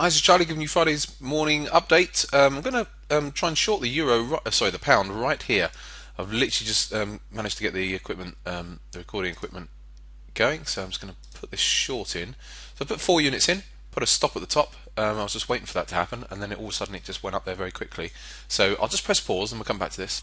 Hi, this is Charlie giving you Friday's morning update. I'm going to try and short the euro, sorry, the pound right here. I've literally just managed to get the equipment, the recording equipment going, so I'm just going to put this short in. So I put 4 units in, put a stop at the top. I was just waiting for that to happen, and then all of a sudden it just went up there very quickly. So I'll just press pause and we'll come back to this.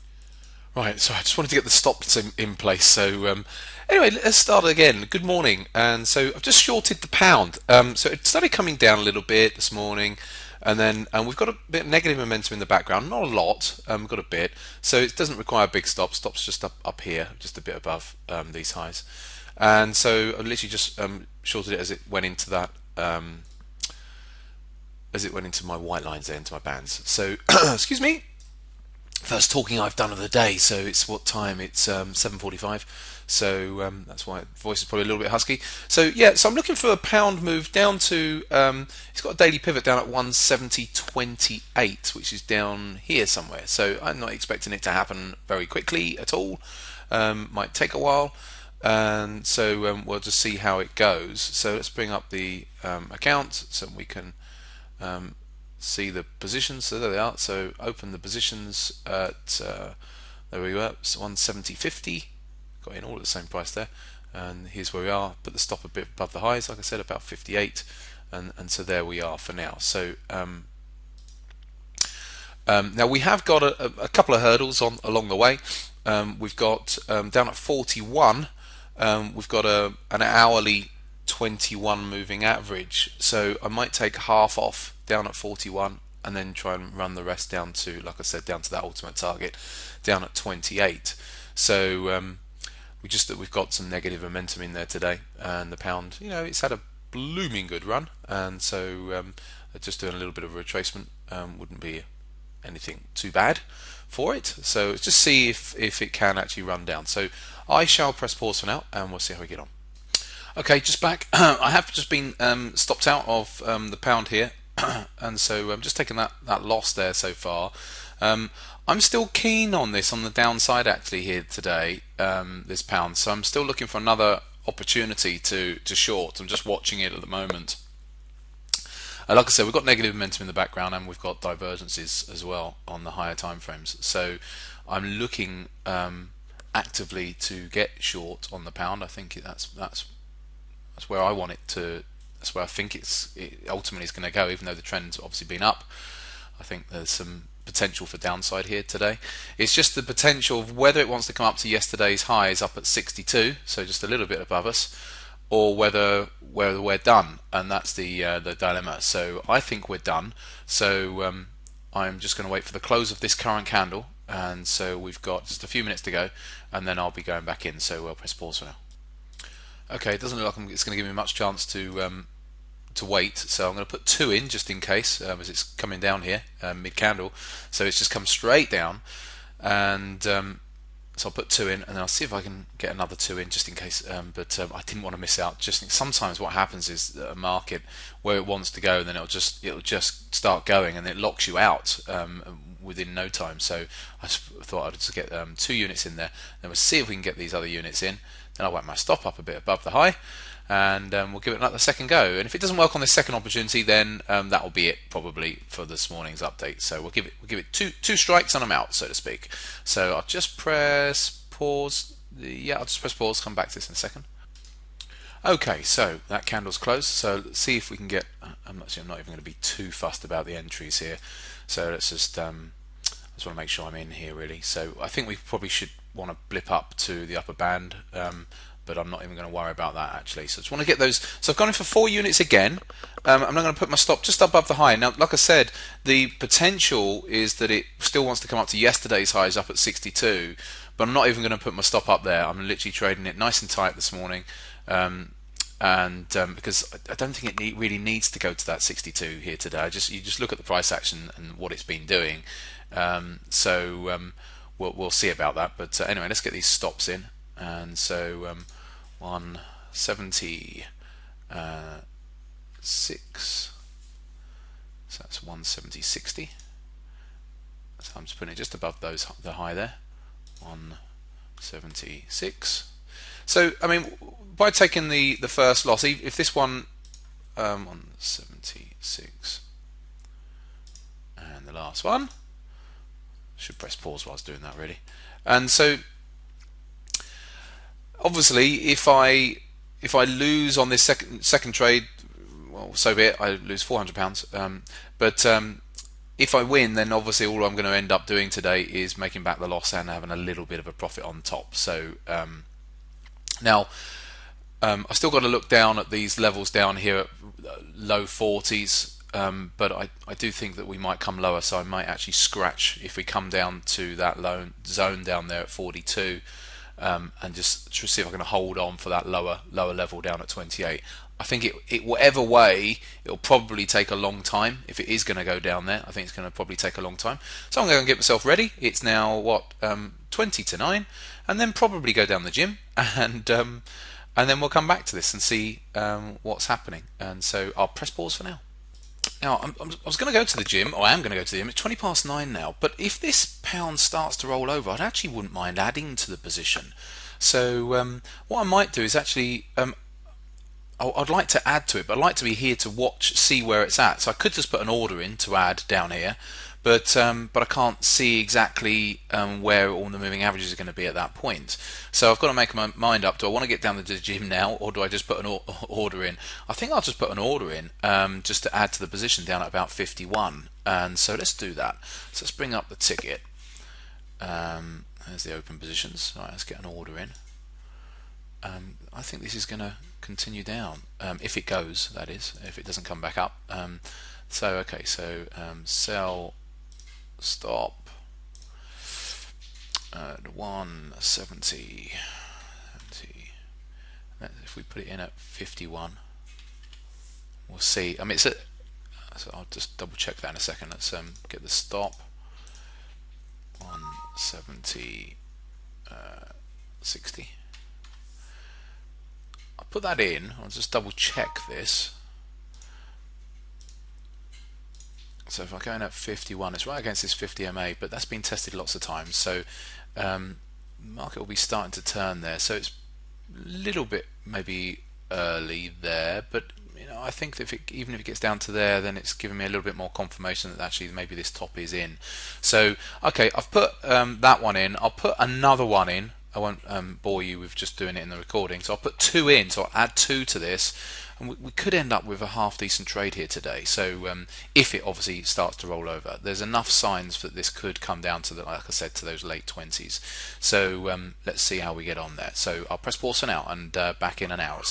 Right, so I just wanted to get the stops in place. So anyway, let's start again. Good morning. And so I've just shorted the pound. So it started coming down a little bit this morning, and we've got a bit of negative momentum in the background. Not a lot. We've got a bit. So it doesn't require big stops. Stops just up here, just a bit above these highs. And so I literally just shorted it as it went into that. As it went into my white lines there, into my bands. So excuse me. First talking I've done of the day, so it's what time? It's 7:45, so that's why voice is probably a little bit husky. So yeah, so I'm looking for a pound move down to. It's got a daily pivot down at 170.28, which is down here somewhere. So I'm not expecting it to happen very quickly at all. Might take a while, and so we'll just see how it goes. So let's bring up the account so we can. See the positions. So there they are. So open the positions at there we were. So 170.50. Got in all at the same price there. And here's where we are. Put the stop a bit above the highs, like I said, about 58. And so there we are for now. So now we have got a couple of hurdles along the way. We've got down at 41. We've got an hourly 21 moving average, so I might take half off down at 41 and then try and run the rest down to, like I said, down to that ultimate target down at 28. So we've got some negative momentum in there today, and the pound, it's had a blooming good run, and so just doing a little bit of a retracement wouldn't be anything too bad for it. So let's just see if it can actually run down. So I shall press pause for now and we'll see how we get on. Okay, just back. I have just been stopped out of the pound here, and so I'm just taking that loss there so far. I'm still keen on this on the downside actually here today, this pound. So I'm still looking for another opportunity to short. I'm just watching it at the moment. Like I said, we've got negative momentum in the background, and we've got divergences as well on the higher time frames. So I'm looking actively to get short on the pound. I think that's where I want it to. That's where I think it ultimately is going to go. Even though the trend's obviously been up, I think there's some potential for downside here today. It's just the potential of whether it wants to come up to yesterday's highs up at 62, so just a little bit above us, or whether we're done, and that's the dilemma. So I think we're done. So I'm just going to wait for the close of this current candle, and so we've got just a few minutes to go, and then I'll be going back in. So we'll press pause for now. Okay, it doesn't look like it's going to give me much chance to wait, so I'm going to put 2 in just in case, as it's coming down here mid candle. So it's just come straight down, and so I'll put 2 in, and then I'll see if I can get another 2 in just in case. But I didn't want to miss out. Just sometimes what happens is a market where it wants to go, and then it'll just start going, and it locks you out within no time. So I just thought I'd just get 2 units in there, then we'll see if we can get these other units in. Then I'll whack my stop up a bit above the high, and we'll give it another second go. And if it doesn't work on this second opportunity, then that will be it probably for this morning's update. So we'll give it two strikes and I'm out, so to speak. So I'll just press pause. I'll just press pause. Come back to this in a second. Okay, so that candle's closed. So let's see if we can get. I'm not even going to be too fussed about the entries here. So let's just. I just want to make sure I'm in here really. So I think we probably should want to blip up to the upper band, but I'm not even going to worry about that actually. So I just want to get those. So I've gone in for 4 units again. I'm not going to put my stop just above the high. Now, like I said, the potential is that it still wants to come up to yesterday's highs up at 62, but I'm not even going to put my stop up there. I'm literally trading it nice and tight this morning. Because I don't think it really needs to go to that 62 here today. You just look at the price action and what it's been doing. We'll see about that. But anyway, let's get these stops in. And so 176. So that's 170.60. So I'm just putting it just above the high there. 176. So I mean, by taking the first loss, if this one 176 last one. Should press pause while I was doing that really. And so obviously if I lose on this second trade, well, so be it. I lose £400. But if I win, then obviously all I'm going to end up doing today is making back the loss and having a little bit of a profit on top. So now I still got to look down at these levels down here at low 40s. But I do think that we might come lower, so I might actually scratch if we come down to that low zone down there at 42, and just see if I can hold on for that lower level down at 28. I think it whatever way, it'll probably take a long time. If it is going to go down there, I think it's going to probably take a long time. So I'm going to get myself ready. It's now what 20 to 9, and then probably go down the gym, and then we'll come back to this and see what's happening. And so I'll press pause for now. Now, I was going to go to the gym, or I am going to go to the gym. It's 20 past 9 now, but if this pound starts to roll over, I actually wouldn't mind adding to the position. So what I might do is actually, I'd like to add to it, but I'd like to be here to watch, see where it's at. So I could just put an order in to add down here, but I can't see exactly where all the moving averages are going to be at that point. So I've got to make my mind up. Do I want to get down to the gym now, or do I just put an order in? I think I'll just put an order in just to add to the position down at about 51. And so let's do that. So let's bring up the ticket. There's the open positions. All right, let's get an order in. I think this is going to continue down, if it goes, that is, if it doesn't come back up. So okay, so sell, stop at 170. If we put it in at 51, we'll see. I mean, so I'll just double check that in a second. Let's get the stop 170, 60. I'll put that in. I'll just double check this. So if I go in at 51, it's right against this 50 MA, but that's been tested lots of times. So market will be starting to turn there. So it's a little bit maybe early there, but you know, I think that even if it gets down to there, then it's giving me a little bit more confirmation that actually maybe this top is in. So okay, I've put that one in. I'll put another one in. I won't bore you with just doing it in the recording. So I'll put 2 in. So I'll add 2 to this. And we could end up with a half decent trade here today. So if it obviously starts to roll over, there's enough signs that this could come down to, like I said, to those late 20s. So let's see how we get on there. So I'll press pause for now and back in an hour.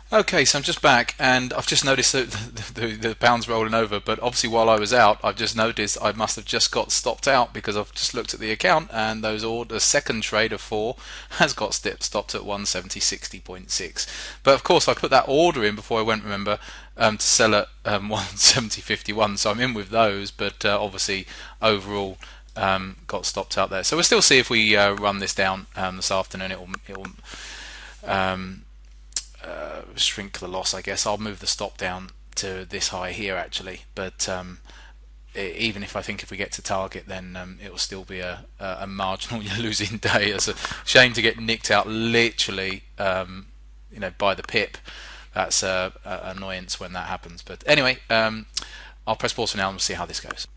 Okay, so I'm just back, and I've just noticed that the pound's rolling over, but obviously while I was out, I've just noticed I must have just got stopped out because I've just looked at the account, and the second trade of 4 has got stopped at 170.60.6. But of course I put that order in before I went, remember, to sell at 170.51, so I'm in with those, but obviously overall got stopped out there. So we'll still see if we run this down this afternoon. It'll shrink the loss, I guess. I'll move the stop down to this high here actually, but even if I think if we get to target, then it will still be a marginal losing day. It's a shame to get nicked out literally by the pip. That's an annoyance when that happens, but anyway, I'll press pause for now and we'll see how this goes.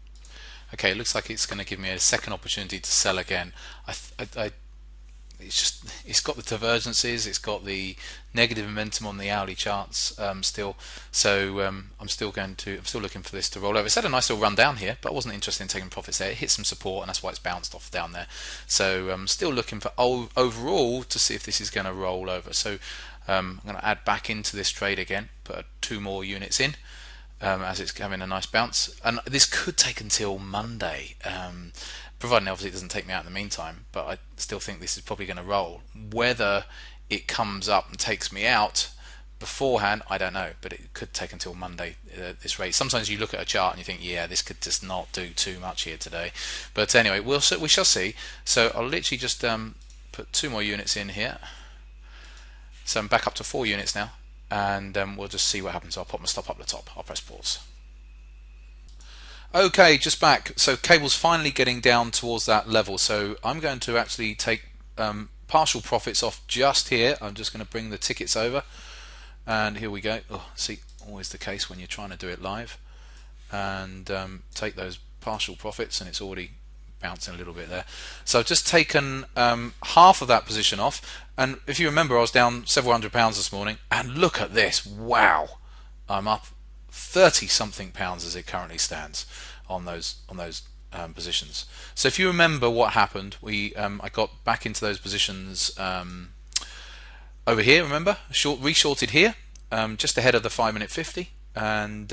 Okay, it looks like it's going to give me a second opportunity to sell again. It's got the divergences, it's got the negative momentum on the hourly charts still. So I'm still looking for this to roll over. It's had a nice little run down here, but I wasn't interested in taking profits there. It hit some support, and that's why it's bounced off down there. So I'm still looking for overall to see if this is going to roll over. So I'm going to add back into this trade again, put 2 more units in. As it's having a nice bounce, and this could take until Monday, providing obviously it doesn't take me out in the meantime, but I still think this is probably going to roll. Whether it comes up and takes me out beforehand, I don't know, but it could take until Monday, this rate. Sometimes you look at a chart and you think, yeah, this could just not do too much here today, but anyway, we shall see. So I'll literally just put 2 more units in here, so I'm back up to 4 units now, and we'll just see what happens. I'll pop my stop up the top. I'll press pause. Okay, just back. So cable's finally getting down towards that level, so I'm going to actually take partial profits off just here. I'm just going to bring the tickets over, and here we go. Oh, see, always the case when you're trying to do it live. and take those partial profits, and it's already bouncing a little bit there. So I've just taken half of that position off, and if you remember, I was down several £100 this morning, and look at this, wow, I'm up 30 something pounds as it currently stands on those positions. So if you remember what happened, I got back into those positions over here. Remember, reshorted here, just ahead of the 5-minute 50, and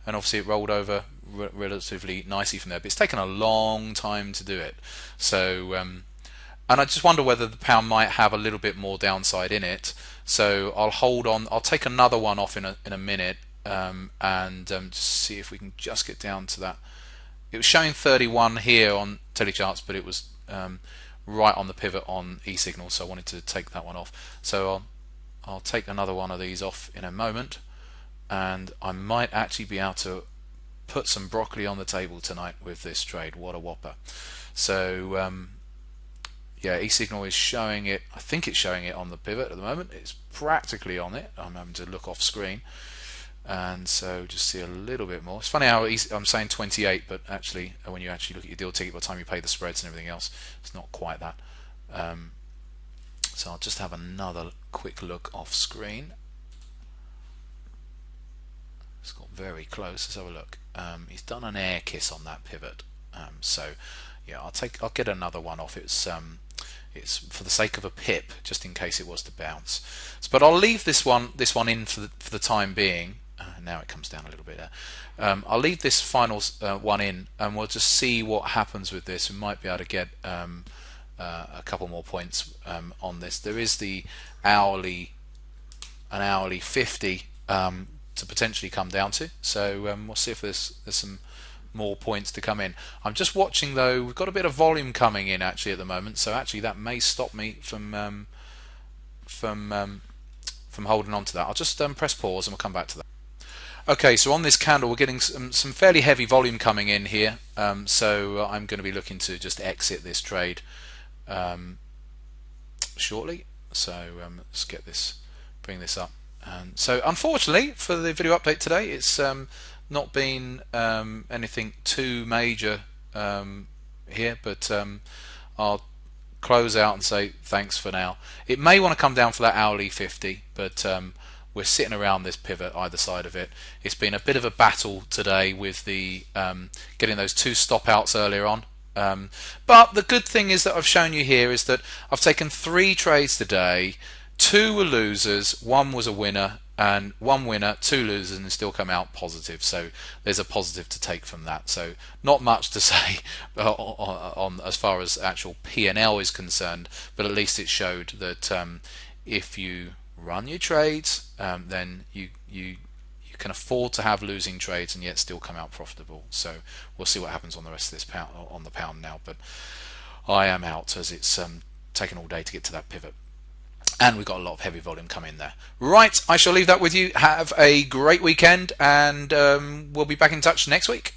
obviously it rolled over relatively nicely from there. But it's taken a long time to do it. So and I just wonder whether the pound might have a little bit more downside in it. So I'll hold on. I'll take another one off in a minute, and just see if we can just get down to that. It was showing 31 here on telecharts, but it was right on the pivot on eSignal, so I wanted to take that one off. So I'll take another one of these off in a moment, and I might actually be able to put some broccoli on the table tonight with this trade. What a whopper. So yeah, eSignal is showing it. I think it's showing it on the pivot at the moment. It's practically on it. I'm having to look off screen, and so just see a little bit more. It's funny how I'm saying 28, but actually when you actually look at your deal ticket by the time you pay the spreads and everything else, it's not quite that. So I'll just have another quick look off screen. It's got very close. Let's have a look. He's done an air kiss on that pivot. So yeah, I'll get another one off. It's for the sake of a pip, just in case it was to bounce. But I'll leave this one in for the time being. Now it comes down a little bit there. I'll leave this final one in, and we'll just see what happens with this. We might be able to get a couple more points on this. There is an hourly 50 to potentially come down to. So we'll see if there's some more points to come in. I'm just watching though. We've got a bit of volume coming in actually at the moment, so actually that may stop me from holding on to that. I'll just press pause and we'll come back to that. Okay, so on this candle we're getting some fairly heavy volume coming in here, so I'm going to be looking to just exit this trade shortly. So let's bring this up. So unfortunately for the video update today, it's not been anything too major here, but I'll close out and say thanks for now. It may want to come down for that hourly 50, but we're sitting around this pivot either side of it. It's been a bit of a battle today with the getting those two stop outs earlier on. But the good thing is that I've shown you here is that I've taken 3 trades today. 2 were losers, 1 was a winner, and 1 winner, 2 losers, and still come out positive. So there's a positive to take from that. So not much to say on as far as actual P&L is concerned, but at least it showed that if you run your trades, then you can afford to have losing trades and yet still come out profitable. So we'll see what happens on the rest of this pound, on the pound now. But I am out as it's taken all day to get to that pivot. And we've got a lot of heavy volume coming there. Right, I shall leave that with you. Have a great weekend, and we'll be back in touch next week.